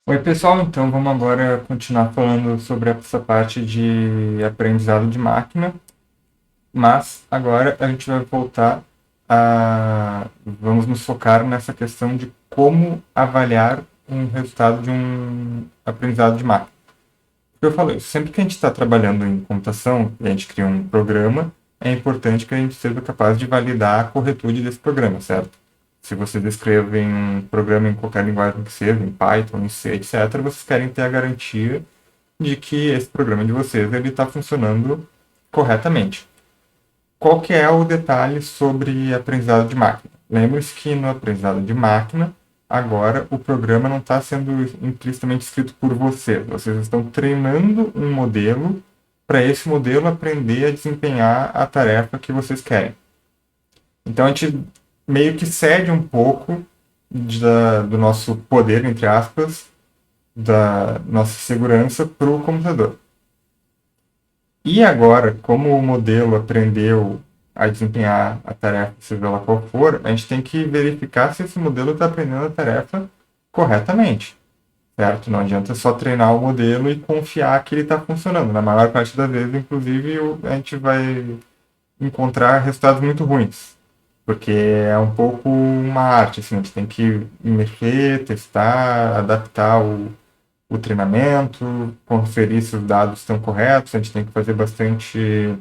Oi, pessoal. Então, vamos agora continuar falando sobre essa parte de aprendizado de máquina, mas agora a gente vai voltar vamos nos focar nessa questão de como avaliar um resultado de um aprendizado de máquina. Eu falei, sempre que a gente está trabalhando em computação e a gente cria um programa, é importante que a gente seja capaz de validar a corretude desse programa, certo? Se vocês escrevem um programa em qualquer linguagem que seja, em Python, em C, etc., vocês querem ter a garantia de que esse programa de vocês ele está funcionando corretamente. Qual que é o detalhe sobre aprendizado de máquina? Lembre-se que no aprendizado de máquina, agora o programa não está sendo implicitamente escrito por vocês. Vocês estão treinando um modelo para esse modelo aprender a desempenhar a tarefa que vocês querem. Então a gente meio que cede um pouco do nosso poder, entre aspas, da nossa segurança para o computador. E agora, como o modelo aprendeu a desempenhar a tarefa, seja ela qual for, a gente tem que verificar se esse modelo está aprendendo a tarefa corretamente, certo? Não adianta só treinar o modelo e confiar que ele está funcionando. Na maior parte das vezes, inclusive, a gente vai encontrar resultados muito ruins, porque é um pouco uma arte, assim, a gente tem que mexer, testar, adaptar o treinamento, conferir se os dados estão corretos, a gente tem que fazer bastante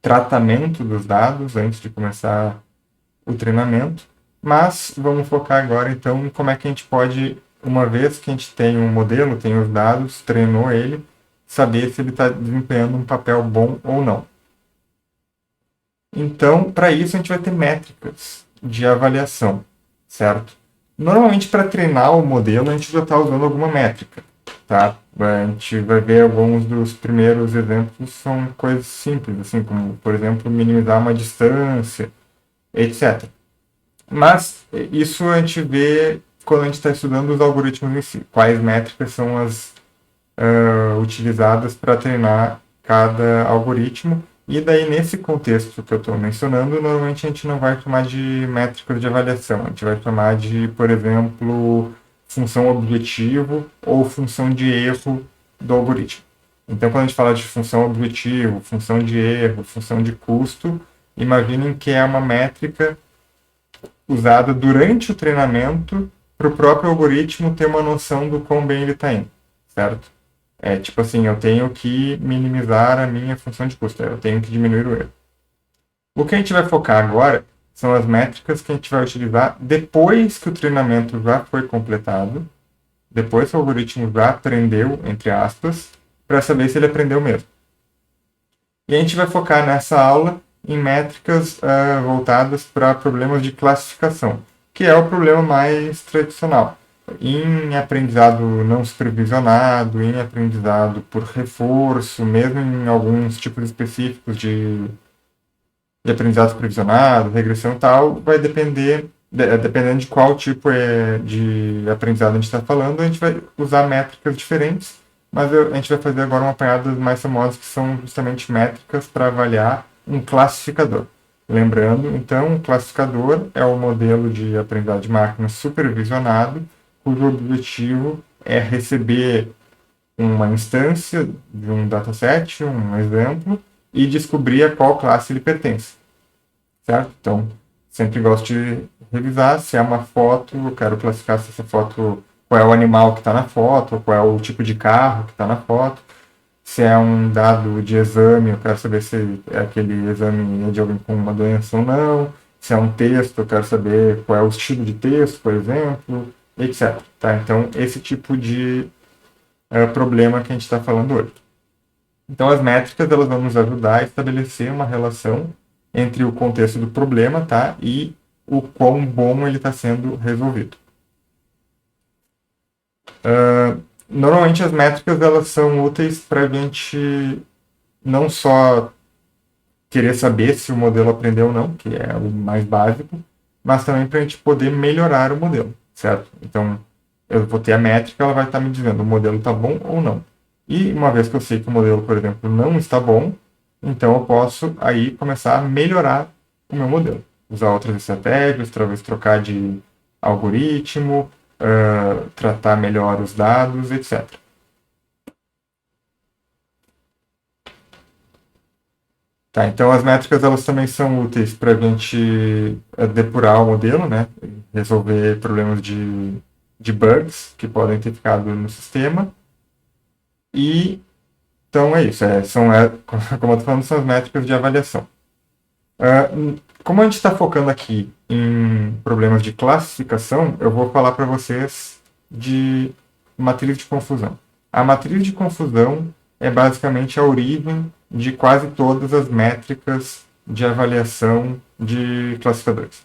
tratamento dos dados antes de começar o treinamento. Mas vamos focar agora então em como é que a gente pode, uma vez que a gente tem um modelo, tem os dados, treinou ele, saber se ele está desempenhando um papel bom ou não. Então, para isso, a gente vai ter métricas de avaliação, certo? Normalmente, para treinar o modelo, a gente já está usando alguma métrica, tá? A gente vai ver alguns dos primeiros exemplos, são coisas simples, assim como, por exemplo, minimizar uma distância, etc. Mas isso a gente vê quando a gente está estudando os algoritmos em si, quais métricas são as utilizadas para treinar cada algoritmo. E daí, nesse contexto que eu estou mencionando, normalmente a gente não vai chamar de métricas de avaliação, a gente vai chamar de, por exemplo, função objetivo ou função de erro do algoritmo. Então, quando a gente fala de função objetivo, função de erro, função de custo, imaginem que é uma métrica usada durante o treinamento para o próprio algoritmo ter uma noção do quão bem ele está indo, certo? É tipo assim, eu tenho que minimizar a minha função de custo, eu tenho que diminuir o erro. O que a gente vai focar agora são as métricas que a gente vai utilizar depois que o treinamento já foi completado, depois que o algoritmo já aprendeu, entre aspas, para saber se ele aprendeu mesmo. E a gente vai focar nessa aula em métricas voltadas para problemas de classificação, que é o problema mais tradicional. Em aprendizado não supervisionado, em aprendizado por reforço, mesmo em alguns tipos específicos de aprendizado supervisionado, regressão e tal, vai depender, dependendo de qual tipo de aprendizado a gente está falando, a gente vai usar métricas diferentes, mas a gente vai fazer agora uma apanhada das mais famosas, que são justamente métricas para avaliar um classificador. Lembrando, então, um classificador é o modelo de aprendizado de máquina supervisionado, cujo objetivo é receber uma instância de um dataset, um exemplo, e descobrir a qual classe ele pertence, certo? Então, sempre gosto de revisar se é uma foto, eu quero classificar se essa foto, qual é o animal que está na foto, qual é o tipo de carro que está na foto. Se é um dado de exame, eu quero saber se é aquele exame de alguém com uma doença ou não. Se é um texto, eu quero saber qual é o estilo de texto, por exemplo, etc. Tá? Então, esse tipo de problema que a gente está falando hoje. Então, as métricas elas vão nos ajudar a estabelecer uma relação entre o contexto do problema, tá, e o quão bom ele está sendo resolvido. Normalmente as métricas elas são úteis para a gente não só querer saber se o modelo aprendeu ou não, que é o mais básico, mas também para a gente poder melhorar o modelo, certo? Então, eu vou ter a métrica, ela vai estar me dizendo o modelo está bom ou não. E uma vez que eu sei que o modelo, por exemplo, não está bom, então eu posso aí começar a melhorar o meu modelo. Usar outras estratégias, talvez trocar de algoritmo, tratar melhor os dados, etc. Tá, então as métricas elas também são úteis para a gente depurar o modelo, né? Resolver problemas de bugs que podem ter ficado no sistema. E então é isso, como eu estou falando, são as métricas de avaliação. Como a gente está focando aqui em problemas de classificação, eu vou falar para vocês de matriz de confusão. A matriz de confusão é basicamente a origem de quase todas as métricas de avaliação de classificadores.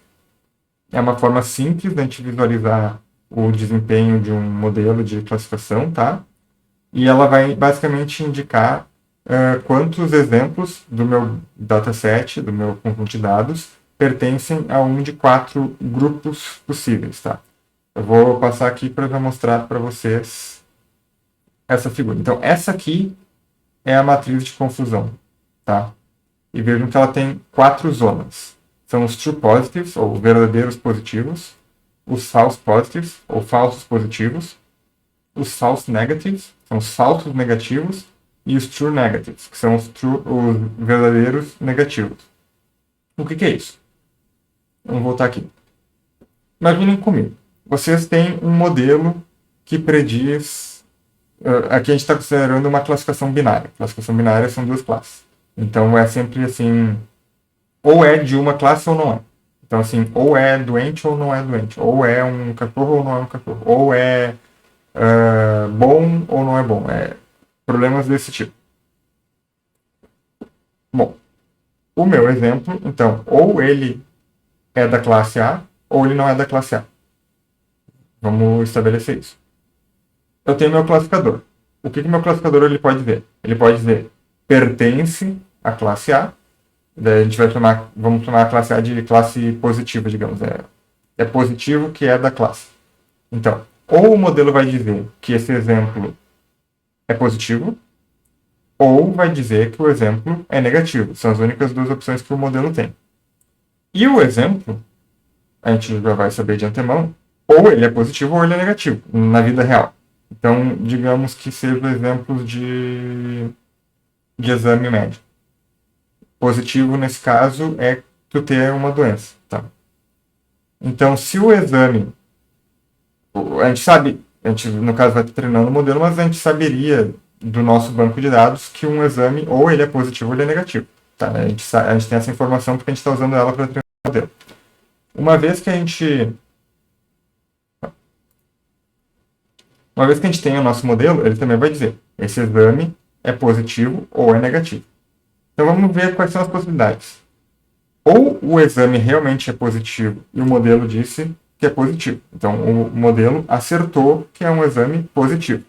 É uma forma simples de a gente visualizar o desempenho de um modelo de classificação, tá? E ela vai basicamente indicar quantos exemplos do meu dataset, do meu conjunto de dados, pertencem a um de 4 grupos possíveis, tá? Eu vou passar aqui para mostrar para vocês essa figura. Então, essa aqui é a matriz de confusão, tá? E vejam que ela tem 4 zonas. São os true positives, ou verdadeiros positivos, os false positives, ou falsos positivos, os false negatives, são os falsos negativos, e os true negatives, que são os verdadeiros negativos. O que é isso? Vamos voltar aqui. Imaginem comigo. Vocês têm um modelo que prediz... aqui a gente está considerando uma classificação binária. Classificação binária são 2 classes. Então é sempre assim... ou é de uma classe ou não é. Então assim, ou é doente ou não é doente. Ou é um cachorro ou não é um cachorro. Ou é bom ou não é bom. Problemas desse tipo. Bom, o meu exemplo, então, ou ele é da classe A, ou ele não é da classe A. Vamos estabelecer isso. Eu tenho meu classificador. O que meu classificador ele pode dizer? Ele pode dizer pertence à classe A. Daí a gente vamos chamar a classe A de classe positiva, digamos. É positivo que é da classe. Então, ou o modelo vai dizer que esse exemplo é positivo, ou vai dizer que o exemplo é negativo. São as únicas 2 opções que o modelo tem. E o exemplo, a gente já vai saber de antemão, ou ele é positivo ou ele é negativo, na vida real. Então, digamos que sejam exemplos de exame médico. Positivo, nesse caso, é tu ter uma doença. Tá? Então, se o exame... A gente sabe, a gente, no caso, vai treinando o modelo, mas a gente saberia do nosso banco de dados que um exame ou ele é positivo ou ele é negativo. Tá? A gente tem essa informação porque a gente está usando ela para treinar o modelo. Uma vez que a gente tem o nosso modelo, ele também vai dizer esse exame é positivo ou é negativo. Então vamos ver quais são as possibilidades. Ou o exame realmente é positivo e o modelo disse que é positivo. Então o modelo acertou que é um exame positivo.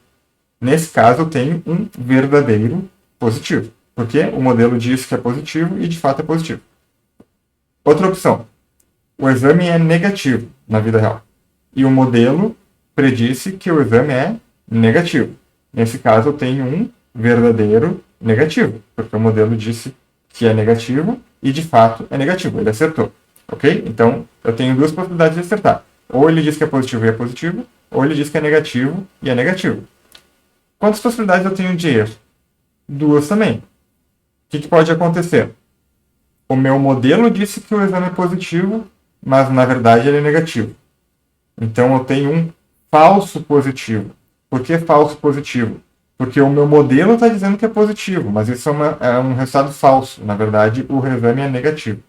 Nesse caso eu tenho um verdadeiro positivo, porque o modelo disse que é positivo e de fato é positivo. Outra opção. O exame é negativo na vida real. E o modelo predisse que o exame é negativo. Nesse caso, eu tenho um verdadeiro negativo, porque o modelo disse que é negativo e, de fato, é negativo. Ele acertou. Ok? Então, eu tenho 2 possibilidades de acertar. Ou ele diz que é positivo e é positivo, ou ele diz que é negativo e é negativo. Quantas possibilidades eu tenho de erro? 2 também. O que pode acontecer? O meu modelo disse que o exame é positivo, mas na verdade ele é negativo. Então eu tenho um falso positivo. Por que falso positivo? Porque o meu modelo está dizendo que é positivo, mas isso é um resultado falso. Na verdade, o exame é negativo.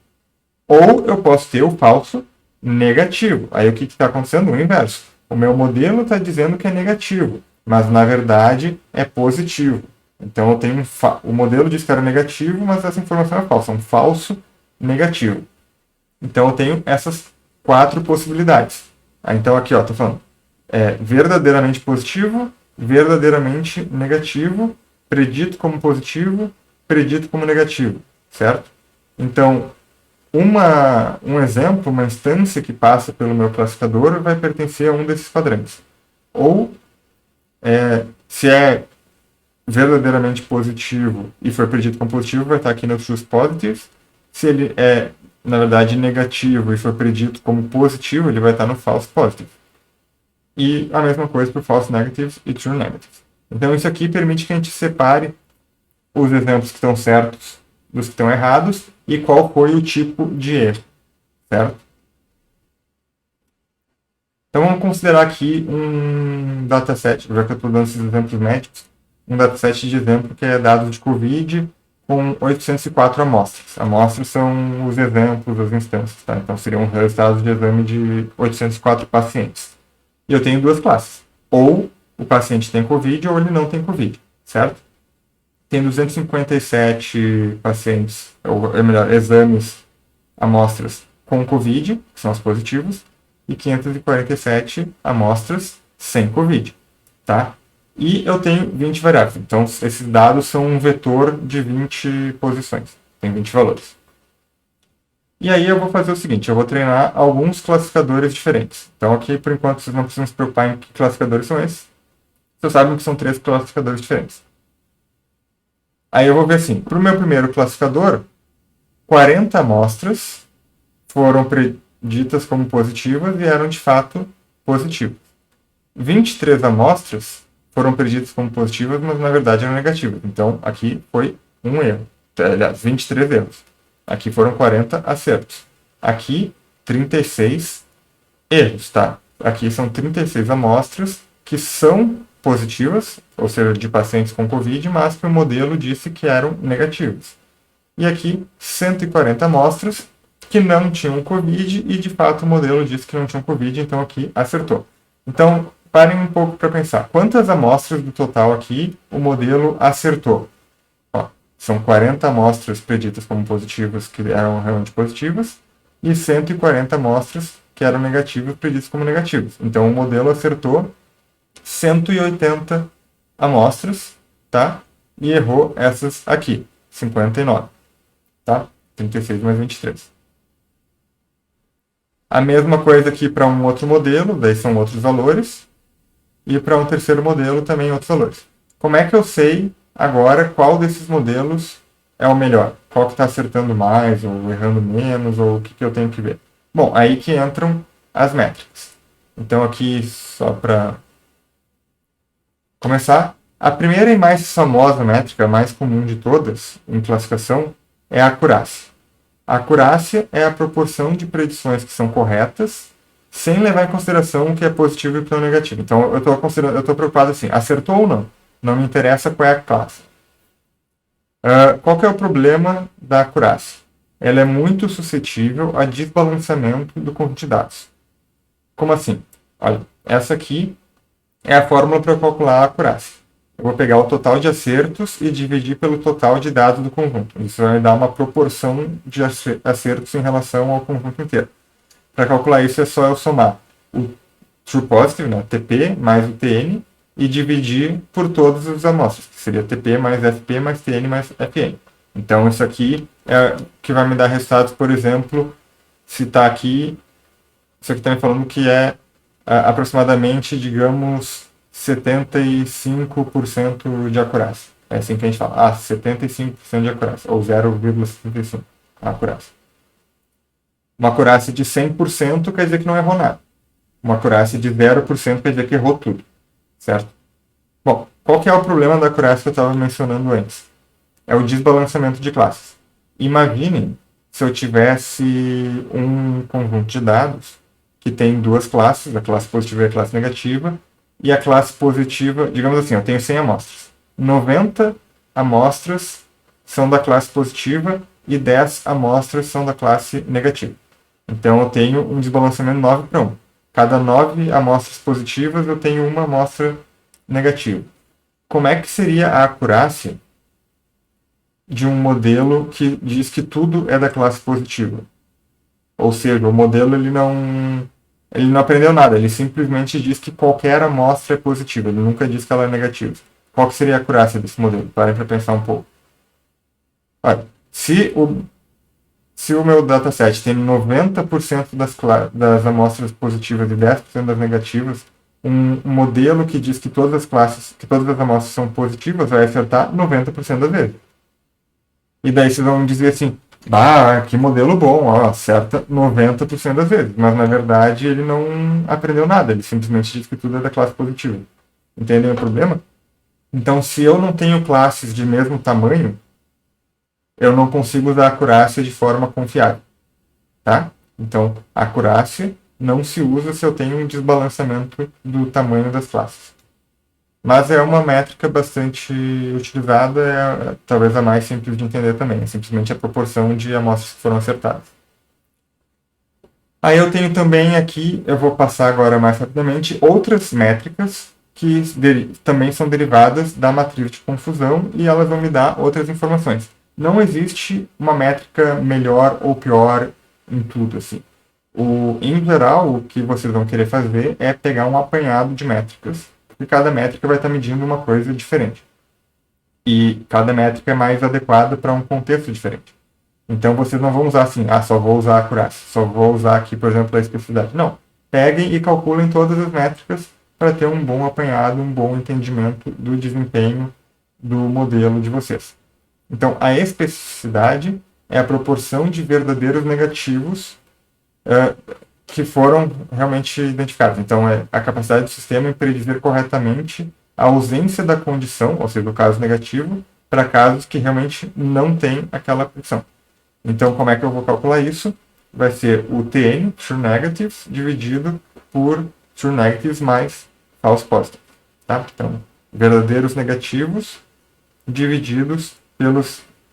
Ou eu posso ter o falso negativo. Aí o que está acontecendo? O inverso. O meu modelo está dizendo que é negativo, mas na verdade é positivo. Então eu tenho o modelo diz que era negativo, mas essa informação é falsa. É um falso negativo. Então eu tenho essas 4 possibilidades. Então aqui, estou falando verdadeiramente positivo, verdadeiramente negativo, predito como positivo, predito como negativo, certo? Então, um exemplo, uma instância que passa pelo meu classificador vai pertencer a um desses padrões. Ou, se é verdadeiramente positivo e for predito como positivo, vai estar aqui no true positives. Se ele é na verdade negativo e for predito como positivo, ele vai estar no false positive. E a mesma coisa para false negatives e true negatives. Então isso aqui permite que a gente separe os exemplos que estão certos dos que estão errados e qual foi o tipo de erro, certo? Então vamos considerar aqui um dataset, já que eu estou dando esses exemplos médicos, um dataset de exemplo que é dados de Covid com 804 amostras. Amostras são os exemplos, as instâncias, tá? Então seriam resultados de exame de 804 pacientes. E eu tenho duas classes. Ou o paciente tem Covid ou ele não tem Covid, certo? Tem 257 pacientes, ou é melhor, exames, amostras com Covid, que são as positivas, e 547 amostras sem Covid, tá? E eu tenho 20 variáveis. Então, esses dados são um vetor de 20 posições. Tem 20 valores. E aí eu vou fazer o seguinte, eu vou treinar alguns classificadores diferentes. Então aqui, por enquanto, vocês não precisam se preocupar em que classificadores são esses. Vocês sabem que são 3 classificadores diferentes. Aí eu vou ver assim, para o meu primeiro classificador, 40 amostras foram preditas como positivas e eram de fato positivas. 23 amostras foram preditas como positivas, mas na verdade eram negativas. Então aqui foi um erro. Aliás, 23 erros. Aqui foram 40 acertos. Aqui, 36 erros, tá? Aqui são 36 amostras que são positivas, ou seja, de pacientes com Covid, mas que o modelo disse que eram negativas. E aqui, 140 amostras que não tinham Covid e, de fato, o modelo disse que não tinham Covid, então aqui acertou. Então, parem um pouco para pensar. Quantas amostras do total aqui o modelo acertou? Ó, são 40 amostras preditas como positivas, que eram realmente positivas, e 140 amostras que eram negativas, preditas como negativas. Então, o modelo acertou 180 amostras, tá? E errou essas aqui, 59, tá? 36 mais 23. A mesma coisa aqui para um outro modelo, daí são outros valores, e para um terceiro modelo também outros valores. Como é que eu sei agora qual desses modelos é o melhor? Qual que está acertando mais, ou errando menos, ou o que eu tenho que ver? Bom, aí que entram as métricas. Então aqui, só para começar, a primeira e mais famosa métrica, a mais comum de todas em classificação, é a acurácia. A acurácia é a proporção de predições que são corretas, sem levar em consideração o que é positivo e o que é negativo. Então, eu estou preocupado assim, acertou ou não? Não me interessa qual é a classe. Qual que é o problema da acurácia? Ela é muito suscetível a desbalanceamento do conjunto de dados. Como assim? Olha, essa aqui é a fórmula para calcular a acurácia. Eu vou pegar o total de acertos e dividir pelo total de dados do conjunto. Isso vai dar uma proporção de acertos em relação ao conjunto inteiro. Para calcular isso é só eu somar o true positive, né, TP, mais o TN, e dividir por todas as amostras, que seria TP mais FP mais TN mais FN. Então isso aqui é que vai me dar resultados, por exemplo, se está aqui, isso aqui está me falando que é aproximadamente, digamos, 75% de acurácia. É assim que a gente fala. 75% de acurácia, ou 0,75% acurácia. Uma acurácia de 100% quer dizer que não errou nada. Uma acurácia de 0% quer dizer que errou tudo. Certo? Bom, qual que é o problema da acurácia que eu estava mencionando antes? É o desbalanceamento de classes. Imaginem se eu tivesse um conjunto de dados que tem duas classes, a classe positiva e a classe negativa, e a classe positiva, digamos assim, eu tenho 100 amostras. 90 amostras são da classe positiva e 10 amostras são da classe negativa. Então eu tenho um desbalanceamento 9 para 1. Cada 9 amostras positivas eu tenho uma amostra negativa. Como é que seria a acurácia de um modelo que diz que tudo é da classe positiva? Ou seja, o modelo ele não aprendeu nada, ele simplesmente diz que qualquer amostra é positiva, ele nunca diz que ela é negativa. Qual que seria a acurácia desse modelo? Parem para pensar um pouco. Olha, se o meu dataset tem 90% das amostras positivas e 10% das negativas, um modelo que diz que todas as amostras são positivas vai acertar 90% das vezes. E daí vocês vão dizer assim, Que modelo bom, ó, acerta 90% das vezes. Mas na verdade ele não aprendeu nada, ele simplesmente diz que tudo é da classe positiva. Entendem o problema? Então, se eu não tenho classes de mesmo tamanho, eu não consigo usar a acurácia de forma confiável. Tá? Então, a acurácia não se usa se eu tenho um desbalanceamento do tamanho das classes. Mas é uma métrica bastante utilizada, talvez a mais simples de entender também. É simplesmente a proporção de amostras que foram acertadas. Aí eu tenho também aqui, eu vou passar agora mais rapidamente, outras métricas que também são derivadas da matriz de confusão e elas vão me dar outras informações. Não existe uma métrica melhor ou pior em tudo, assim. Em geral, o que vocês vão querer fazer é pegar um apanhado de métricas, e cada métrica vai estar medindo uma coisa diferente. E cada métrica é mais adequada para um contexto diferente. Então vocês não vão usar assim, só vou usar a acurácia, só vou usar aqui, por exemplo, a especificidade. Não. Peguem e calculem todas as métricas para ter um bom apanhado, um bom entendimento do desempenho do modelo de vocês. Então, a especificidade é a proporção de verdadeiros negativos que foram realmente identificados. Então, é a capacidade do sistema em predizer corretamente a ausência da condição, ou seja, do caso negativo, para casos que realmente não tem aquela condição. Então, como é que eu vou calcular isso? Vai ser o TN, True Negatives, dividido por True Negatives mais False Positives. Tá? Então, verdadeiros negativos divididos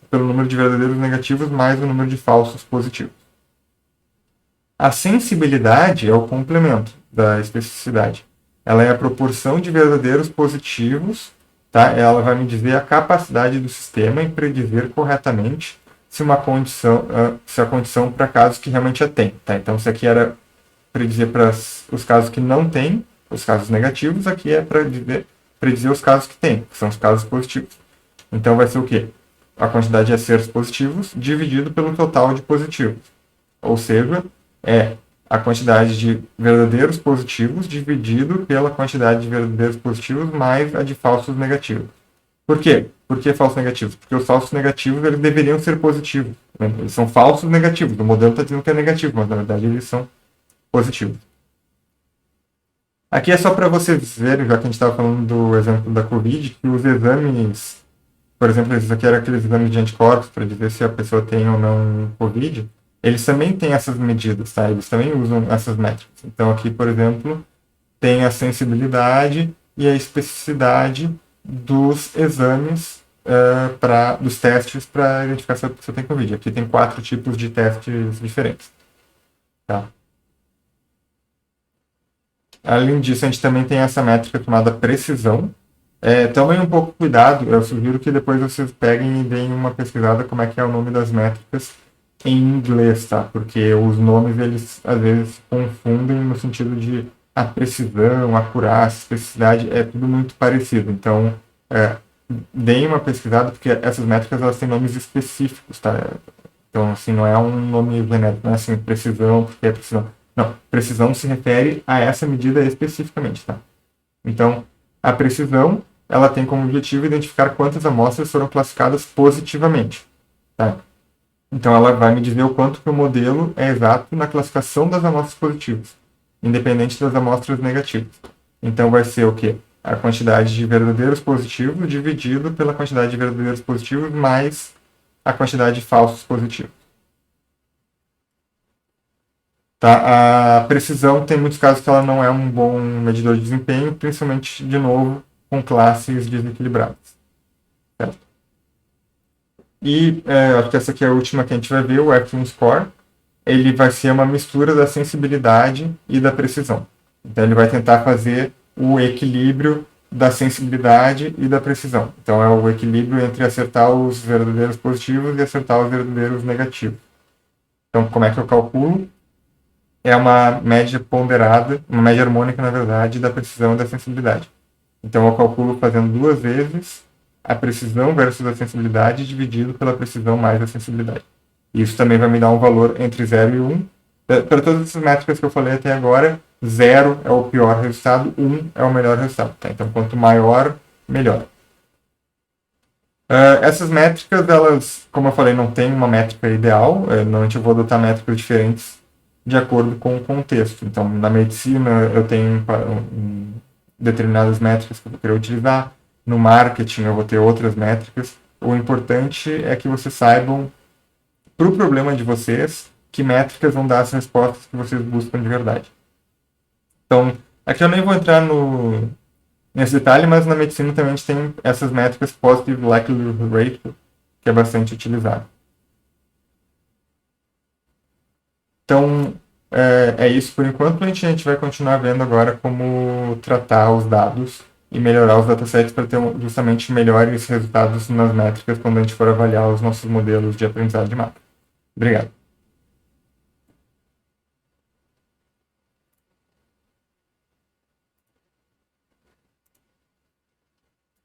pelo número de verdadeiros negativos mais o número de falsos positivos. A sensibilidade é o complemento da especificidade. Ela é a proporção de verdadeiros positivos, tá? Ela vai me dizer a capacidade do sistema em predizer corretamente se a condição para casos que realmente a tem. Tá? Então, se aqui era predizer para os casos que não tem, os casos negativos, aqui é para predizer os casos que tem, que são os casos positivos. Então, vai ser o quê? A quantidade de acertos positivos dividido pelo total de positivos. Ou seja, é a quantidade de verdadeiros positivos dividido pela quantidade de verdadeiros positivos mais a de falsos negativos. Por quê? Por que falsos negativos? Porque os falsos negativos eles deveriam ser positivos. Eles são falsos negativos. O modelo está dizendo que é negativo, mas na verdade eles são positivos. Aqui é só para vocês verem, já que a gente estava falando do exemplo da Covid, que os exames, por exemplo, esses aqui eram aqueles exames de anticorpos para dizer se a pessoa tem ou não Covid, eles também têm essas medidas, tá? Eles também usam essas métricas. Então aqui, por exemplo, tem a sensibilidade e a especificidade dos exames, dos testes para identificar se a pessoa tem Covid. Aqui tem 4 tipos de testes diferentes. Tá? Além disso, a gente também tem essa métrica chamada precisão. Tomem um pouco cuidado, eu sugiro que depois vocês peguem e deem uma pesquisada como é que é o nome das métricas em inglês, tá? Porque os nomes, eles às vezes confundem no sentido de a precisão, a acurácia, a especificidade, é tudo muito parecido. Então, deem uma pesquisada, porque essas métricas, elas têm nomes específicos, tá? Então, assim, não é um nome genérico, não é assim, precisão, porque é precisão. Não, precisão se refere a essa medida especificamente, tá? Então, a precisão, ela tem como objetivo identificar quantas amostras foram classificadas positivamente, tá? Então, ela vai me dizer o quanto que o modelo é exato na classificação das amostras positivas, independente das amostras negativas. Então, vai ser o quê? A quantidade de verdadeiros positivos dividido pela quantidade de verdadeiros positivos mais a quantidade de falsos positivos. Tá? A precisão tem muitos casos que ela não é um bom medidor de desempenho, principalmente, de novo, com classes desequilibradas. Certo? E acho que essa aqui é a última que a gente vai ver, o F1 Score. Ele vai ser uma mistura da sensibilidade e da precisão. Então, ele vai tentar fazer o equilíbrio da sensibilidade e da precisão. Então, é o equilíbrio entre acertar os verdadeiros positivos e acertar os verdadeiros negativos. Então, como é que eu calculo? É uma média ponderada, uma média harmônica, na verdade, da precisão e da sensibilidade. Então, eu calculo fazendo 2 vezes a precisão versus a sensibilidade dividido pela precisão mais a sensibilidade. Isso também vai me dar um valor entre 0 e 1. Para todas essas métricas que eu falei até agora, 0 é o pior resultado, 1 é o melhor resultado. Tá? Então, quanto maior, melhor. Essas métricas, elas, como eu falei, não tem uma métrica ideal. Normalmente eu vou adotar métricas diferentes de acordo com o contexto. Então, na medicina, eu tenho determinadas métricas que eu vou querer utilizar. No marketing, eu vou ter outras métricas. O importante é que vocês saibam, para o problema de vocês, que métricas vão dar as respostas que vocês buscam de verdade. Então, aqui eu nem vou entrar nesse detalhe, mas na medicina também a gente tem essas métricas Positive Likelihood Rate, que é bastante utilizado. Então, é isso por enquanto. A gente vai continuar vendo agora como tratar os dados e melhorar os datasets para ter justamente melhores resultados nas métricas quando a gente for avaliar os nossos modelos de aprendizado de máquina. Obrigado.